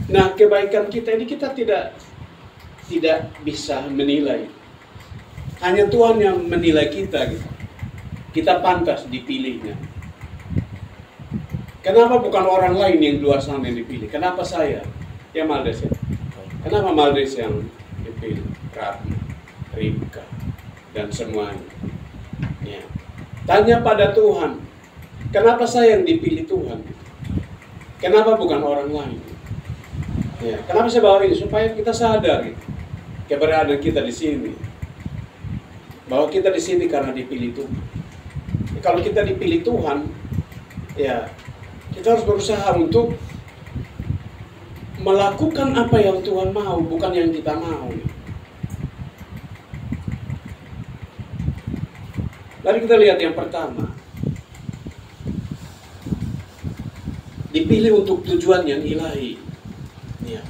Nah, kebaikan kita ini kita tidak bisa menilai. Hanya Tuhan yang menilai kita gitu. Kita pantas dipilihnya. Kenapa bukan orang lain yang di luar sana yang dipilih? Kenapa saya? Ya Maldes ya. Kenapa Maldes yang dipilih? Ratna, Ribka, dan semuanya. Ya. Tanya pada Tuhan, kenapa saya yang dipilih Tuhan? Kenapa bukan orang lain? Ya. Kenapa saya bawa ini? Supaya kita sadar gitu, keberadaan kita di sini. Bahwa kita di sini karena dipilih Tuhan. Kalau kita dipilih Tuhan, ya kita harus berusaha untuk melakukan apa yang Tuhan mau, bukan yang kita mau. Mari kita lihat yang pertama. Dipilih untuk tujuan yang ilahi. Ya.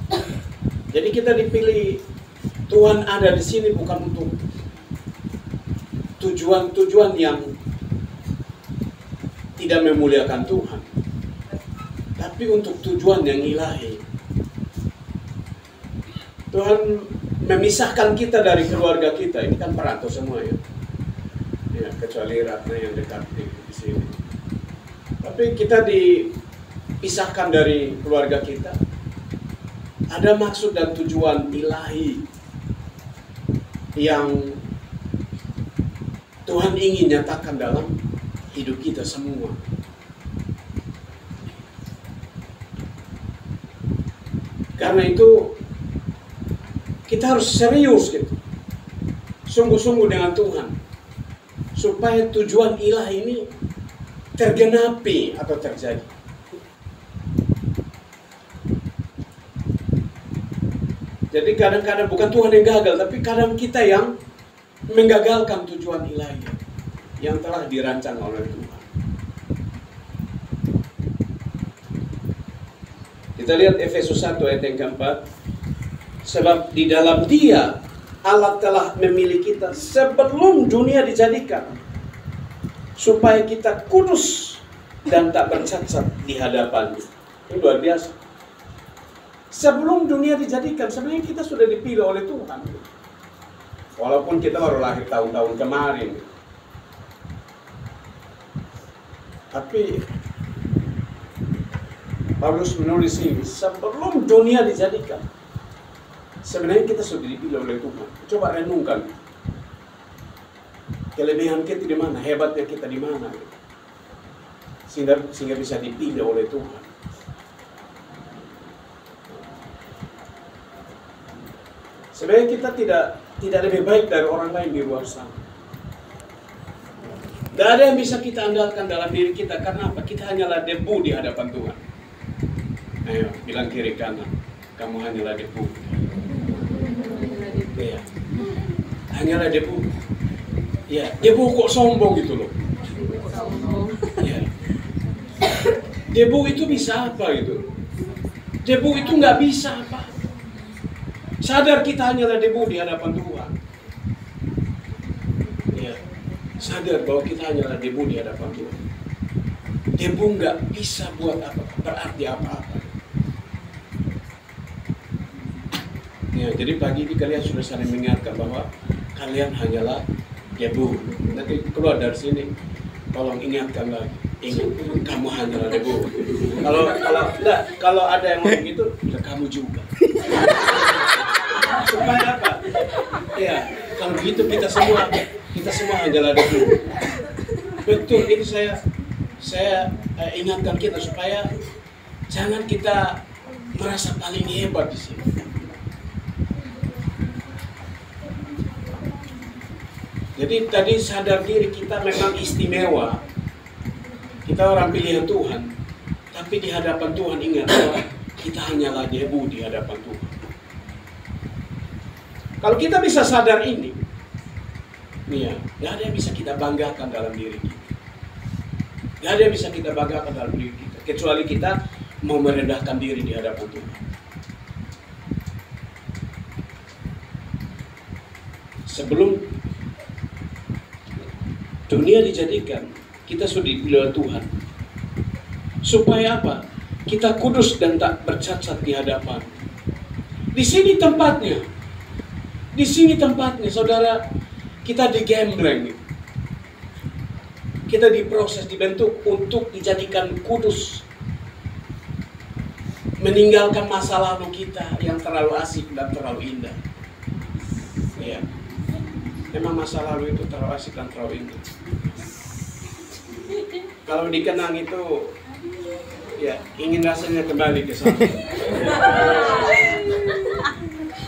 Jadi kita dipilih, Tuhan ada di sini bukan untuk tujuan-tujuan yang tidak memuliakan Tuhan, tapi untuk tujuan yang ilahi. Tuhan memisahkan kita dari keluarga kita. Ini kan perantau semua ya. Ya, kecuali Ratna yang dekat di sini. Tapi kita dipisahkan dari keluarga kita. Ada maksud dan tujuan ilahi yang Tuhan ingin nyatakan dalam hidup kita semua. Karena itu kita harus serius gitu, sungguh-sungguh dengan Tuhan, supaya tujuan ilahi ini tergenapi atau terjadi. Jadi kadang-kadang bukan Tuhan yang gagal, tapi kadang kita yang menggagalkan tujuan ilahi yang telah dirancang oleh Tuhan. Kita lihat Efesus 1 ayat yang keempat. Sebab di dalam Dia Allah telah memilih kita sebelum dunia dijadikan, supaya kita kudus dan tak bercacat di hadapan-Nya. Ini luar biasa. Sebelum dunia dijadikan, sebenarnya kita sudah dipilih oleh Tuhan. Walaupun kita baru lahir tahun-tahun kemarin. Tapi Paulus menulis ini, sebelum dunia dijadikan, sebenarnya kita sudah dipilih oleh Tuhan. Coba renungkan, kelebihan kita di mana, hebatnya kita di mana, sehingga bisa dipilih oleh Tuhan. Sebenarnya kita tidak lebih baik dari orang lain di luar sana. Tidak ada yang bisa kita andalkan dalam diri kita. Karena apa? Kita hanyalah debu di hadapan Tuhan. Ayo, bilang kiri kanan, kamu hanyalah debu. Iya, hanyalah debu. Ya, debu kok sombong gitu loh. Ya. Debu itu bisa apa gitu? Debu itu nggak bisa apa. Sadar kita hanyalah debu di hadapan Tuhan. Ya. Sadar bahwa kita hanyalah debu di hadapan Tuhan. Debu nggak bisa buat apa, berarti apa-apa. Ya, jadi pagi ini kalian sudah saling mengingatkan bahwa kalian hanyalah debu. Nanti keluar dari sini, tolong ingatkan lagi. Ingat, kamu hanyalah debu. Kalau ada yang ngomong gitu, ya kamu juga. Supaya apa? Ya, kalau begitu kita semua hanyalah debu. Betul, ini saya ingatkan kita supaya jangan kita merasa paling hebat di sini. Jadi tadi sadar diri kita memang istimewa. Kita orang pilihan Tuhan. Tapi di hadapan Tuhan ingat bahwa kita hanyalah debu di hadapan Tuhan. Kalau kita bisa sadar ini, ya, gak ada yang bisa kita banggakan dalam diri kita. Gak ada yang bisa kita banggakan dalam diri kita. Kecuali kita mau merendahkan diri di hadapan Tuhan. Sebelum dunia dijadikan, kita sudah dipilih oleh Tuhan. Supaya apa? Kita kudus dan tak bercacat di hadapan. Di sini tempatnya. Di sini tempatnya, saudara. Kita digembleng. Kita diproses, dibentuk untuk dijadikan kudus. Meninggalkan masa lalu kita yang terlalu asik dan terlalu indah. Ya. Memang masa lalu itu terlalu asik dan terlalu indah. Kalau dikenang itu, ya ingin rasanya kembali ke sana.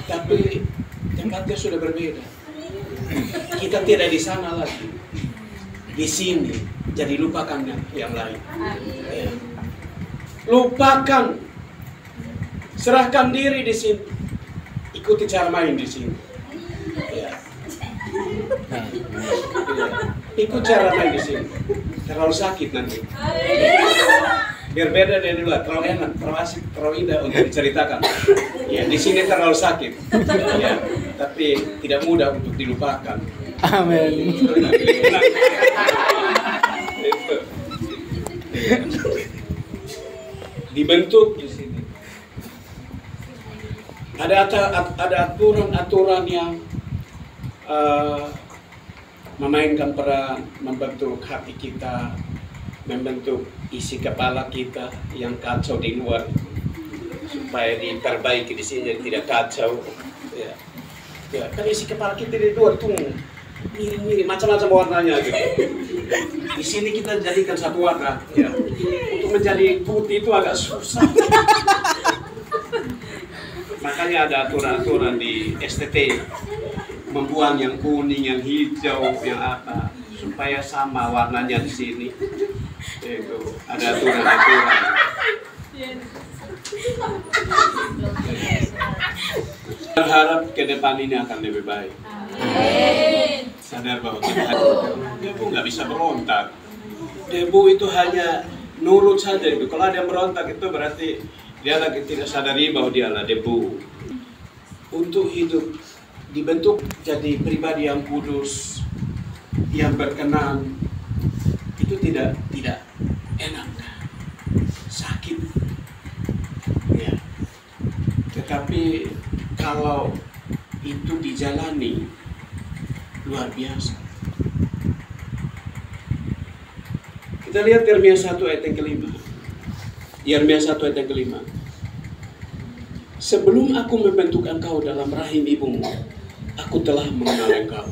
Tapi tempatnya sudah berbeda. Kita tidak di sana lagi. Di sini. Jadi lupakan yang lain. Ya. Lupakan. Serahkan diri di sini. Ikuti cara main di sini. Ya. Ya. Ikut cara main di sini. Terlalu sakit nanti. Biar beda dari luar, terlalu enak, terlalu asik, terlalu indah untuk diceritakan. Ya, di sini terlalu sakit. Ya, tapi tidak mudah untuk dilupakan. Amin. Dibentuk di sini. Ada aturan-aturan yang memainkan peran, membentuk hati kita, membentuk isi kepala kita yang kacau di luar, supaya diperbaiki di sini jadi tidak kacau. Ya, ya kan isi kepala kita di luar tuh mirip-mirip macam-macam warnanya gitu. Di sini kita jadikan satu warna. Ya. Untuk menjadi putih itu agak susah. Makanya ada aturan-aturan di STT. Membuang yang kuning, yang hijau, yang apa, supaya sama warnanya di sini. Itu ada aturan-aturan. Berharap ke depan ini akan lebih baik. Sadar bahwa debu nggak bisa berontak. Debu itu hanya nurut saja. Kalau ada yang berontak itu berarti dia lagi tidak sadari bahwa dia adalah debu. Untuk hidup dibentuk jadi pribadi yang kudus, yang berkenan, itu tidak enak, sakit, ya. Tetapi kalau itu dijalani luar biasa. Kita lihat Yeremia 1 ayat yang kelima. Yeremia 1 ayat yang kelima. Sebelum aku membentuk engkau dalam rahim ibumu, aku telah mengenal engkau.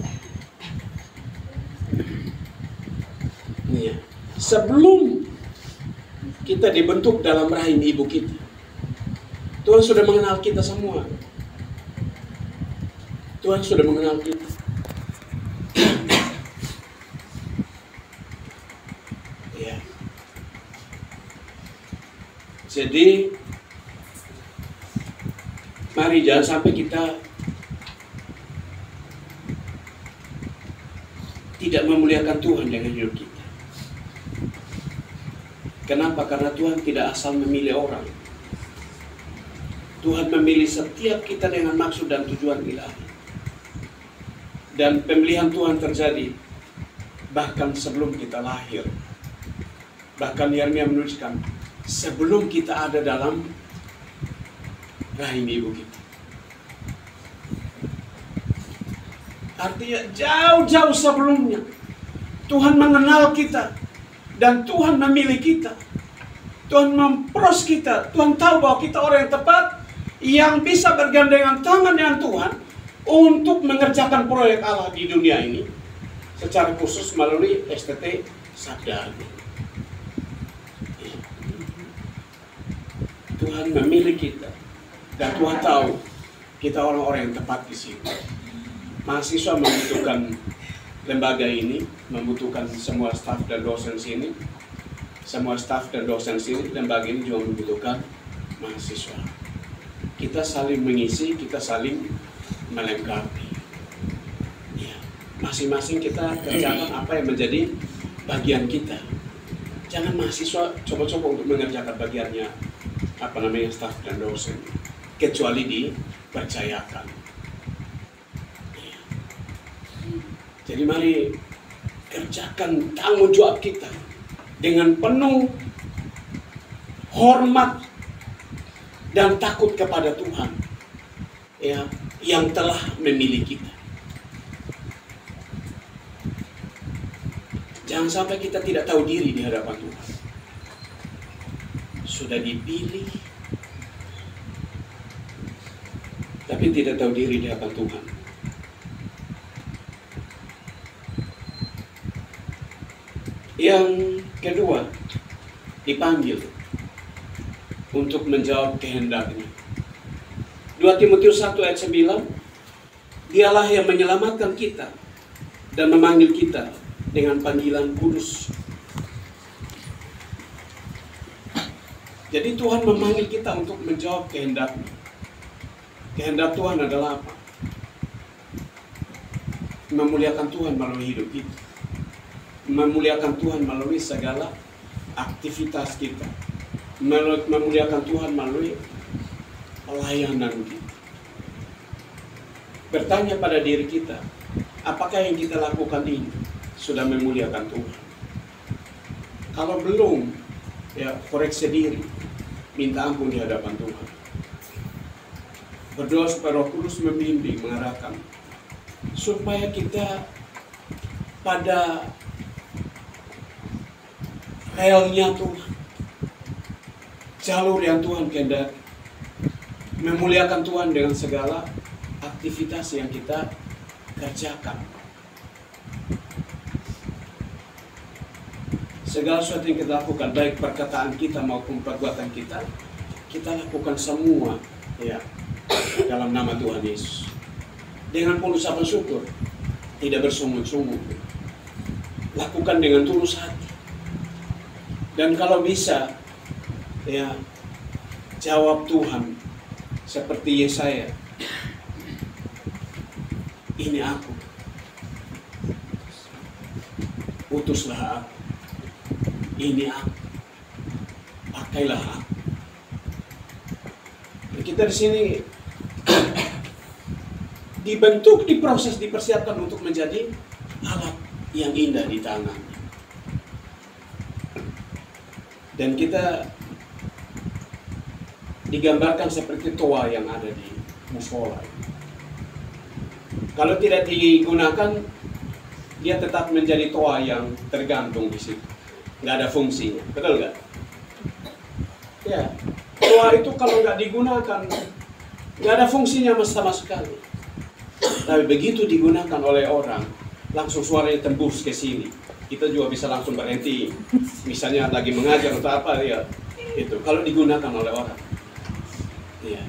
Ya. Sebelum kita dibentuk dalam rahim ibu kita, Tuhan sudah mengenal kita semua. Tuhan sudah mengenal kita. Ya. Jadi mari jangan sampai kita tidak memuliakan Tuhan dengan hidup kita. Kenapa? Karena Tuhan tidak asal memilih orang. Tuhan memilih setiap kita dengan maksud dan tujuan ilahi. Dan pemilihan Tuhan terjadi bahkan sebelum kita lahir. Bahkan Yeremia menuliskan sebelum kita ada dalam rahim ibu kita. Artinya jauh-jauh sebelumnya Tuhan mengenal kita dan Tuhan memilih kita. Tuhan mempros kita. Tuhan tahu bahwa kita orang yang tepat yang bisa bergandengan tangan dengan Tuhan untuk mengerjakan proyek Allah di dunia ini secara khusus melalui STT Sabda. Tuhan memilih kita dan Tuhan tahu kita orang-orang yang tepat di sini. Mahasiswa membutuhkan lembaga ini, membutuhkan semua staf dan dosen sini. Semua staf dan dosen sini, lembaga ini juga membutuhkan mahasiswa. Kita saling mengisi, kita saling melengkapi. Ya, masing-masing kita kerjakan apa yang menjadi bagian kita. Jangan mahasiswa coba-coba untuk mengerjakan bagiannya, staf dan dosen, kecuali dipercayakan. Ya. Jadi mari kerjakan tanggung jawab kita dengan penuh hormat dan takut kepada Tuhan, ya, yang telah memilih kita. Jangan sampai kita tidak tahu diri di hadapan Tuhan. Sudah dipilih, tapi tidak tahu diri di hadapan Tuhan. Yang kedua, dipanggil untuk menjawab kehendaknya. 2 Timotius 1 ayat 9, Dialah yang menyelamatkan kita dan memanggil kita dengan panggilan kudus. Jadi Tuhan memanggil kita untuk menjawab kehendak-Nya. Kehendak Tuhan adalah apa? Memuliakan Tuhan melalui hidup kita. Memuliakan Tuhan melalui segala aktivitas kita. Memuliakan Tuhan melalui pelayanan kita. Bertanya pada diri kita, apakah yang kita lakukan ini sudah memuliakan Tuhan? Kalau belum, ya koreksi diri, minta ampun di hadapan Tuhan. Berdoa supaya Roh Kudus membimbing, mengarahkan, supaya kita pada relnya Tuhan, jalur yang Tuhan kehendaki, memuliakan Tuhan dengan segala aktivitas yang kita kerjakan. Segala sesuatu yang kita lakukan, baik perkataan kita maupun perbuatan kita, kita lakukan semua, ya, dalam nama Tuhan Yesus. Dengan penuh ucapan syukur, tidak bersungut-sungut. Lakukan dengan tulus hati. Dan kalau bisa, ya, jawab Tuhan seperti Yesaya. Ini aku. Utuslah aku. Ini aku. Pakailah aku. Kita di sini dibentuk, diproses, dipersiapkan untuk menjadi alat yang indah di tangan. Dan kita digambarkan seperti toa yang ada di musola. Kalau tidak digunakan, dia tetap menjadi toa yang tergantung di situ. Nggak ada fungsinya, betul nggak? Ya, toa itu kalau nggak digunakan, nggak ada fungsinya sama sekali. Tapi begitu digunakan oleh orang, langsung suaranya tembus ke sini. Kita juga bisa langsung berhenti, misalnya lagi mengajar atau apa, ya itu. Kalau digunakan oleh orang, ya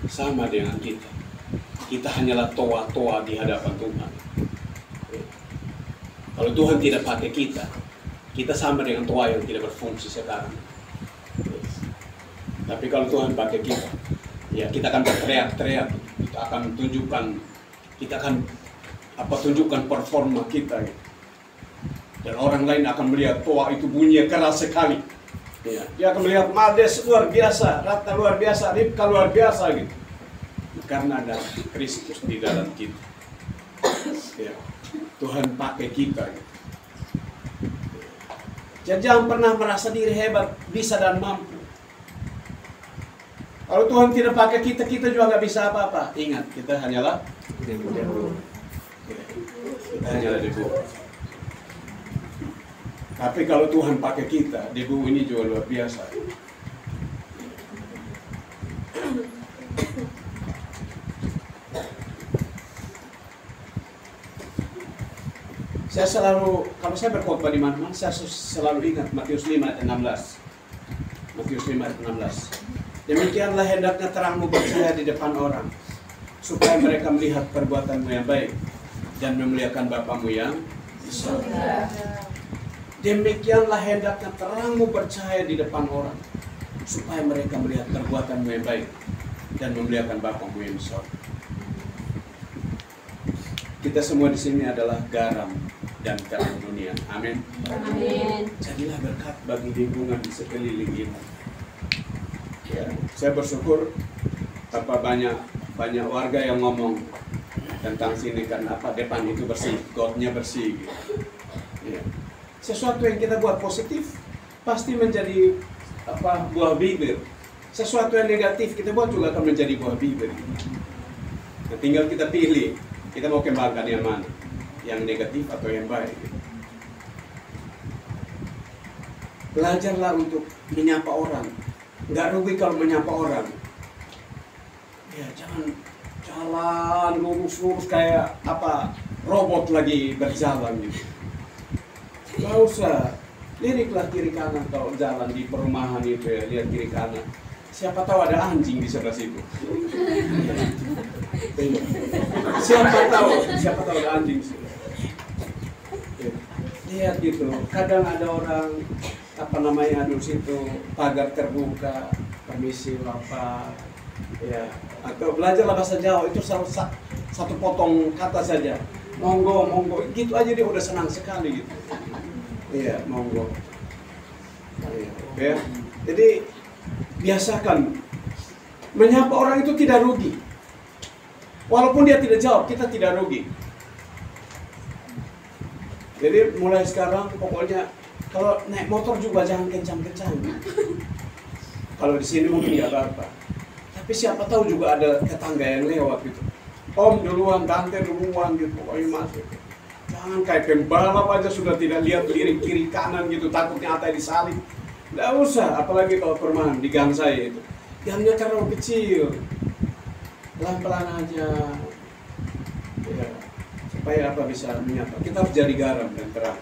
sama dengan kita. Kita hanyalah toa-toa di hadapan Tuhan. Kalau Tuhan tidak pakai kita, kita sama dengan toa yang tidak berfungsi sekarang. Tapi kalau Tuhan pakai kita, ya kita akan berteriak-teriak, kita akan tunjukkan, kita akan tunjukkan performa kita. Gitu. Dan orang lain akan melihat toa itu bunyinya keras sekali. Ya, dia akan melihat Mades luar biasa, Ratna luar biasa, Ripka luar biasa gitu. Karena ada Kristus di dalam kita. Ya, Tuhan pakai kita gitu. Jadi jangan pernah merasa diri hebat, bisa dan mampu. Kalau Tuhan tidak pakai kita, kita juga nggak bisa apa-apa. Ingat, kita hanyalah debu. Kita hanyalah debu. Tapi kalau Tuhan pakai kita, debu ini juga luar biasa. Saya selalu, kalau saya berkhotbah di mana-mana, saya selalu ingat Matius 5 ayat 16. Matius 5 ayat 16. Demikianlah hendaknya terangmu bercahaya di depan orang, supaya mereka melihat perbuatanmu yang baik dan memuliakan Bapamu yang di surga. Demikianlah hendaknya terangmu bercahaya di depan orang, supaya mereka melihat perbuatanmu yang baik dan memuliakan Bapamu yang di surga. Kita semua di sini adalah garam dan terang dunia. Amin. Amin. Jadilah berkat bagi lingkungan di sekeliling kita. Ya, saya bersyukur banyak warga yang ngomong tentang sini kan depan itu bersih, gotnya bersih. Gitu. Ya. Sesuatu yang kita buat positif pasti menjadi buah bibir. Sesuatu yang negatif kita buat juga akan menjadi buah bibir. Nah, tinggal kita pilih, kita mau kembangkan yang mana, yang negatif atau yang baik. Belajarlah untuk menyapa orang. Nggak rugi kalau menyapa orang. Ya, jangan jalan lurus-lurus kayak robot lagi berjalan gitu. Nggak usah. Liriklah kiri kanan kalau jalan di perumahan itu ya, lihat kiri kanan. Siapa tahu ada anjing di sebelah situ. Siapa tahu ada anjing di situ. Lihat gitu. Kadang ada orang di situ pagar terbuka, permisi Bapak. Ya, atau belajarlah bahasa Jawa itu satu potong kata saja. Monggo, gitu aja dia udah senang sekali gitu. Iya, monggo. Ya. Jadi biasakan menyapa orang itu tidak rugi. Walaupun dia tidak jawab, kita tidak rugi. Jadi mulai sekarang pokoknya kalau naik motor juga jangan kencang-kencang. Kalau di sini mungkin nggak apa-apa. Tapi siapa tahu juga ada tetangga yang lewat gitu. Om duluan, tante duluan gitu, pokoknya masuk. Jangan kayak pembalap aja sudah tidak lihat lirik kiri kanan gitu, takutnya atai disalip. Nggak usah, apalagi kalau perumahan di gang saya itu. Gangnya terlalu kecil. Pelan-pelan aja. Ya, supaya bisa menyapa. Kita harus jadi garam dan terang.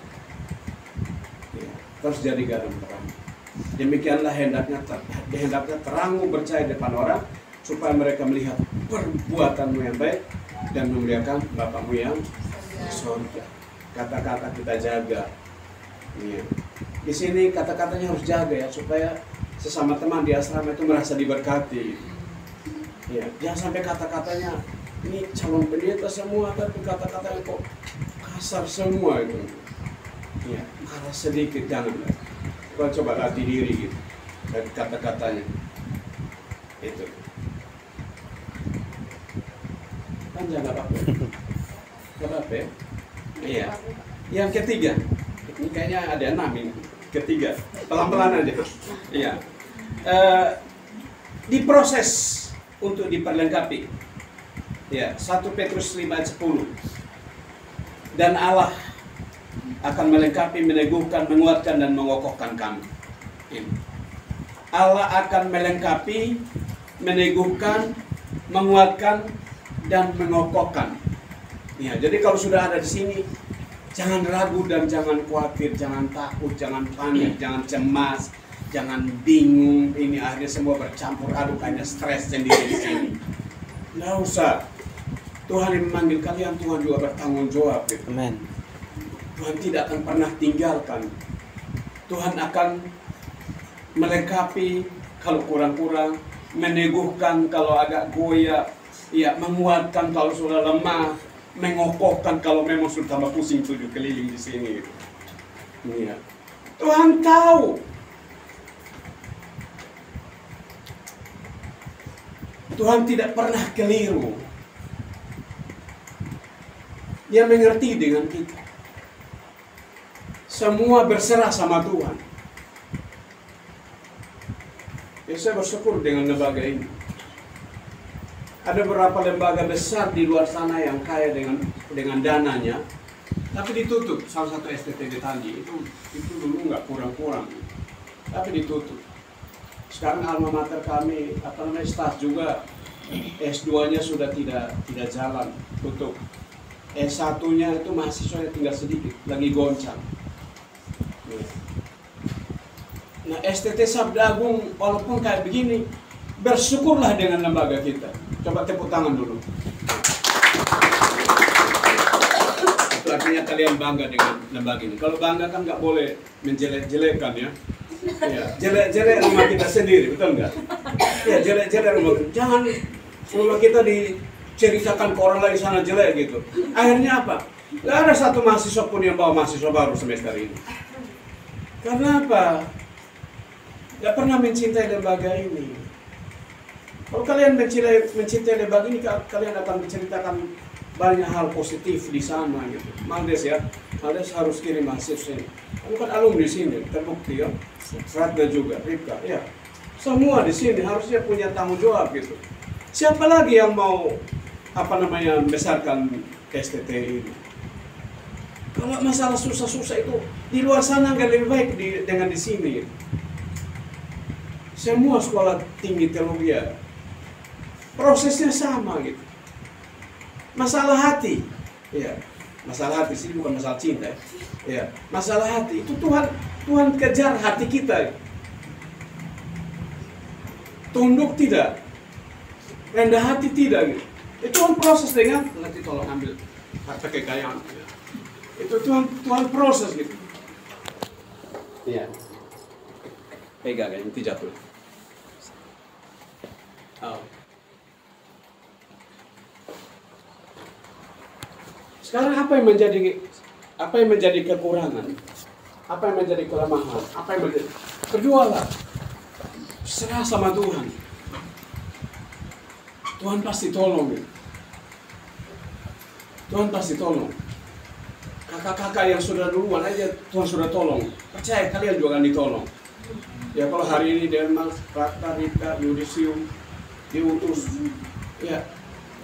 Ya, harus jadi garam terang. Demikianlah hendaknya terangmu bercahaya depan orang, supaya mereka melihat perbuatanmu yang baik dan memuliakan Bapakmu yang surga. Kata-kata kita jaga. Ya. Di sini kata-katanya harus jaga ya, supaya sesama teman di asrama itu merasa diberkati. Ya, jangan sampai kata-katanya ini calon pendeta semua, tapi kata-katanya kok kasar semua itu. Ya, marah sedikit jangan. Coba latih diri gitu dari kata-katanya. Itu. Panjang nggak apa-apa. Apa ya? Iya. Yang ketiga, ini kayaknya ada 6 ini. Ketiga, pelan-pelan aja. Iya. Diproses untuk diperlengkapi. Ya, 1 Petrus 5 ayat 10. Dan Allah akan melengkapi, meneguhkan, menguatkan dan mengokohkan kami. Ini. Allah akan melengkapi, meneguhkan, menguatkan dan mengokohkan. Ya, jadi kalau sudah ada di sini, jangan ragu dan jangan khawatir, jangan takut, jangan panik, jangan cemas, jangan bingung. Ini akhirnya semua bercampur aduk, hanya stres sendiri di sini. Nggak usah. Tuhan yang memanggil kalian, Tuhan juga bertanggung jawab. Amen. Tuhan tidak akan pernah tinggalkan. Tuhan akan melengkapi kalau kurang-kurang, meneguhkan kalau agak goyah, ya, menguatkan kalau sudah lemah, mengokohkan kalau memang sudah tambah pusing 7 keliling di sini. Ya. Tuhan tahu. Tuhan tidak pernah keliru. Dia mengerti dengan kita. Semua berserah sama Tuhan. Ya, saya bersyukur dengan lembaga ini. Ada beberapa lembaga besar di luar sana yang kaya dengan dananya, tapi ditutup. Salah satu STT Tanggi itu dulu nggak kurang-kurang, tapi ditutup. Sekarang alma mater kami, staff juga S2-nya sudah tidak jalan, tutup. S1-nya itu mahasiswanya tinggal sedikit, lagi goncang. Nah, STT Sabda Agung walaupun kayak begini, bersyukurlah dengan lembaga kita. Coba tepuk tangan dulu. Itu artinya kalian bangga dengan lembaga ini. Kalau bangga kan nggak boleh menjelek-jelekan ya. Ya, jelek-jelek rumah kita sendiri, betul nggak? Ya, jelek-jelek rumah kita. Jangan rumah kita diceritakan ke orang lain sana jelek gitu. Akhirnya apa? Nggak ada satu mahasiswa pun yang bawa mahasiswa baru semester ini. Karena apa? Nggak pernah mencintai lembaga ini. Kalau kalian mencintai lembaga ini, kalian akan menceritakan banyak hal positif di sana gitu. Maldes ya, Maldes harus kirim hasil sini. Kamu kan alumni sini, terbukti ya. Ratna juga, Ripka, ya. Semua di sini harusnya punya tanggung jawab gitu. Siapa lagi yang mau besarkan STT ini? Kalau masalah susah-susah itu di luar sana nggak lebih baik dengan di sini. Semua sekolah tinggi teologi prosesnya sama gitu. Masalah hati, ya. Masalah hati sih bukan masalah cinta, ya. Masalah hati itu Tuhan kejar hati kita. Tunduk tidak, rendah hati tidak gitu. Itu Tuhan proses dengan nanti tolong ambil harta kekayaan. Ya. Itu Tuhan proses gitu. Iya. Pegang ya, nanti jatuh. Oh. Sekarang apa yang menjadi kekurangan? Apa yang menjadi kelemahan? Apa yang menjadi? Berdoalah. Serah sama Tuhan. Tuhan pasti tolong. Tuhan pasti tolong. Kakak-kakak yang sudah duluan aja Tuhan sudah tolong. Percaya kalian juga akan ditolong. Ya kalau hari ini Denmark, Ratna, Ripka, Yudisium diutus, ya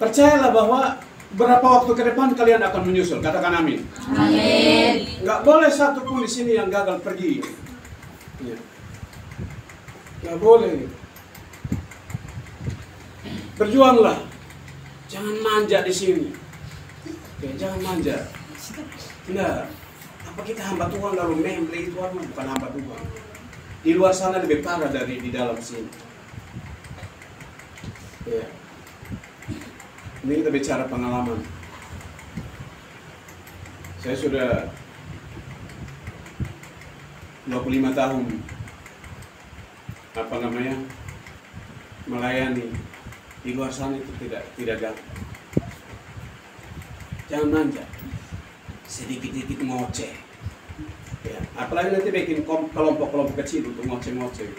percayalah bahwa berapa waktu ke depan kalian akan menyusul. Katakan amin. Amin. Nggak boleh satupun di sini yang gagal pergi. Ya. Nggak boleh. Berjuanglah. Jangan manja di sini. Oke, jangan manja. Nah, apa kita hamba Tuhan lalu memilih Tuhan? Bukan hamba Tuhan. Di luar sana lebih parah dari di dalam sini. Ya. Ini kita bicara pengalaman. Saya sudah 25 tahun melayani. Di luar sana itu tidak gampang. Jangan manja. Sedikit-sedikit ngoceh. Ya, apalagi nanti bikin kelompok-kelompok kecil untuk ngoceh-ngoceh.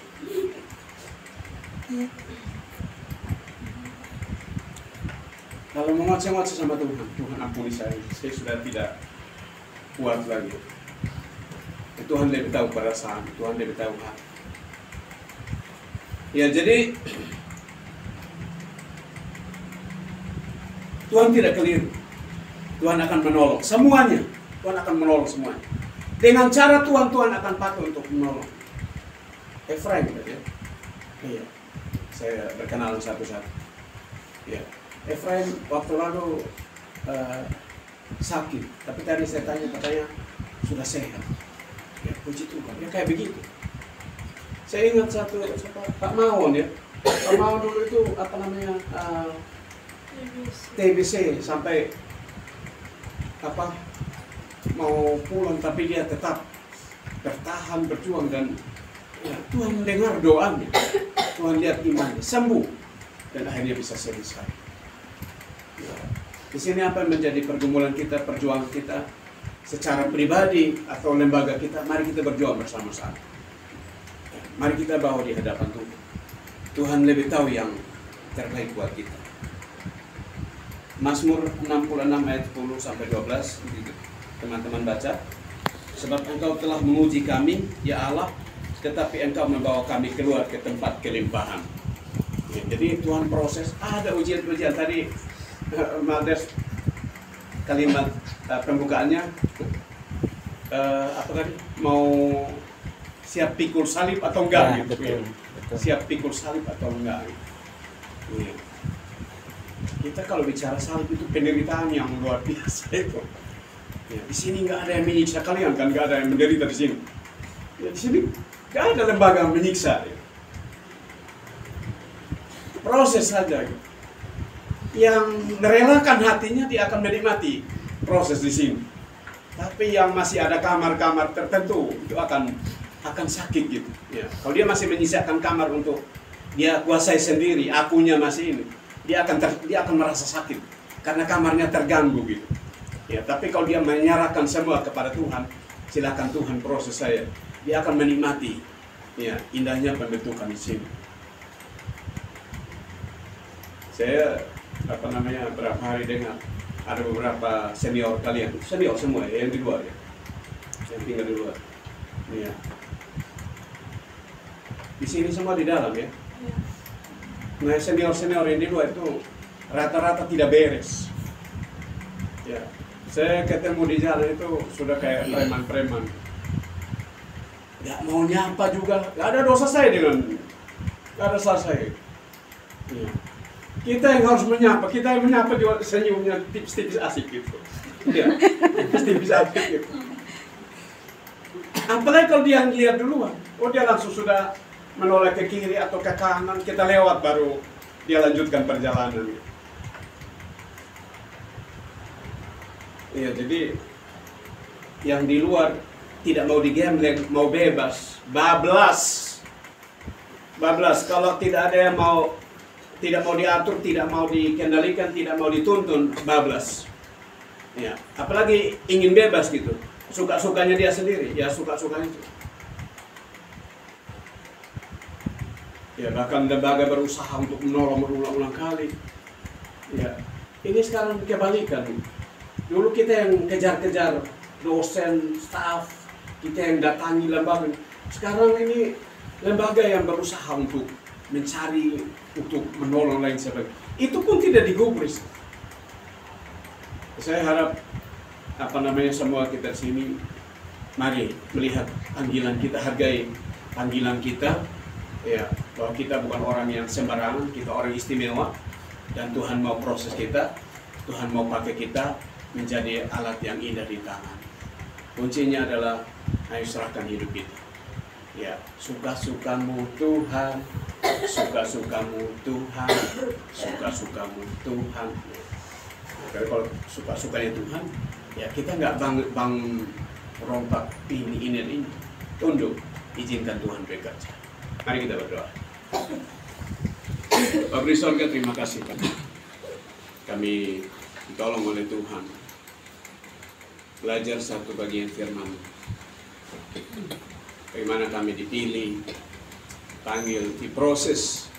Kalau mau ngoceh-ngoceh sama Tuhan ampuni saya sudah tidak kuat lagi. Tuhan lebih tahu perasaan, Tuhan lebih tahu hati. Ya jadi Tuhan tidak keliru. Tuhan akan menolong semuanya. Tuhan akan menolong semuanya. Dengan cara Tuhan akan pakai untuk menolong. Efraim, ya. Iya. Saya berkenalan satu-satu. Ya. Efraim waktu lalu sakit, tapi tadi saya tanya katanya sudah sehat. Ya, puji Tuhan. Ya kayak begitu. Saya ingat Pak Mawon ya. Pak Mawon dulu itu TBC sampai mau pulang tapi dia tetap bertahan berjuang dan ya, Tuhan mendengar doanya, Tuhan lihat imannya sembuh dan akhirnya bisa selesai. Ya. Di sini apa yang menjadi pergumulan kita, perjuangan kita secara pribadi atau lembaga kita, mari kita berjuang bersama-sama. Ya, mari kita bawa di hadapan Tuhan. Tuhan lebih tahu yang terbaik buat kita. Mazmur 66 ayat 10 sampai 12 teman-teman baca. Sebab Engkau telah menguji kami, ya Allah, tetapi Engkau membawa kami keluar ke tempat kelimpahan. Ya, jadi Tuhan proses, ada ujian-ujian tadi. Maldes kalimat pembukaannya apa tadi? Mau siap pikul salib atau enggak? Ya, gitu, betul, ya. Betul. Siap pikul salib atau enggak? Ya. Kita kalau bicara salib itu penderitaan yang luar biasa itu. Ya, di sini nggak ada yang menyiksa kalian kan, nggak ada yang menderita di sini. Ya, di sini nggak ada lembaga yang menyiksa. Ya. Proses saja. Gitu. Yang merelakan hatinya dia akan menikmati proses di sini. Tapi yang masih ada kamar-kamar tertentu itu akan sakit gitu. Ya. Kalau dia masih menyisakan kamar untuk dia kuasai sendiri, akunya masih ini. Dia akan merasa sakit karena kamarnya terganggu gitu. Ya, tapi kalau dia menyerahkan semua kepada Tuhan, silakan Tuhan proses saya. Dia akan menikmati ya indahnya pembentukan di sini. Saya berapa hari dengar ada beberapa senior kalian, senior semua ya, yang di luar ya. yang tinggal di luar. Ya. Di sini semua di dalam ya. Nah, senior-senior yang di luar itu rata-rata tidak beres. Ya, saya ketemu di jalan itu sudah kayak preman-preman. Gak mau nyapa juga, gak ada dosa saya gak ada salah saya. Ya. Kita yang harus menyapa, kita yang menyapa juga senyumnya tipis-tipis asik gitu. Ya, tipis-tipis asik gitu. Apalagi kalau dia lihat duluan, oh dia langsung sudah menoleh ke kiri atau ke kanan, kita lewat baru dia lanjutkan perjalanan. Iya, jadi yang di luar tidak mau digembel, mau bebas, bablas. Kalau tidak ada yang tidak mau diatur, tidak mau dikendalikan, tidak mau dituntun, bablas. Ya, apalagi ingin bebas gitu, suka-sukanya dia sendiri, ya suka-sukanya itu. Ya, bahkan lembaga berusaha untuk menolong berulang-ulang kali. Ya, ini sekarang kebalikan. Dulu kita yang kejar-kejar dosen, staf, kita yang datangi lembaga. Sekarang ini lembaga yang berusaha untuk mencari, untuk menolong lain sebagainya. Itu pun tidak digubris. Saya harap semua kita di sini mari melihat panggilan kita, hargai panggilan kita. Ya, bahwa kita bukan orang yang sembarangan, kita orang istimewa dan Tuhan mau proses kita, Tuhan mau pakai kita menjadi alat yang indah di tangan. Kuncinya adalah ayo serahkan hidup kita. Ya, suka-sukamu Tuhan, suka-sukamu Tuhan, suka-sukamu Tuhan. Nah, kalau suka-sukanya Tuhan, ya kita nggak bangun rompak ini. Tunduk, izinkan Tuhan bekerja. Mari kita berdoa. Bapa di sorga, terima kasih kami ditolong oleh Tuhan belajar satu bagian firman. Bagaimana kami dipilih, panggil, diproses,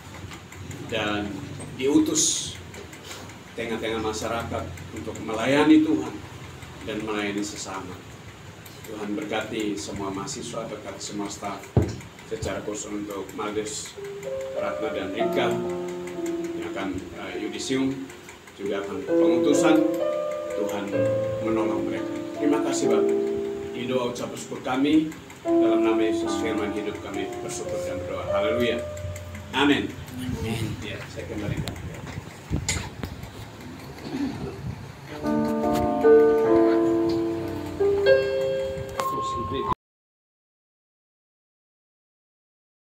dan diutus tengah-tengah masyarakat untuk melayani Tuhan dan melayani sesama. Tuhan berkati semua mahasiswa, berkati semua staf, secara khusus untuk Maldes, Ratna dan Rika yang akan yudisium, juga akan pengutusan. Tuhan menolong mereka. Terima kasih Bapak. Di doa ucap syukur kami, dalam nama Yesus firman hidup kami bersyukur dan berdoa. Haleluya. Amin. Ya, saya kembalikan.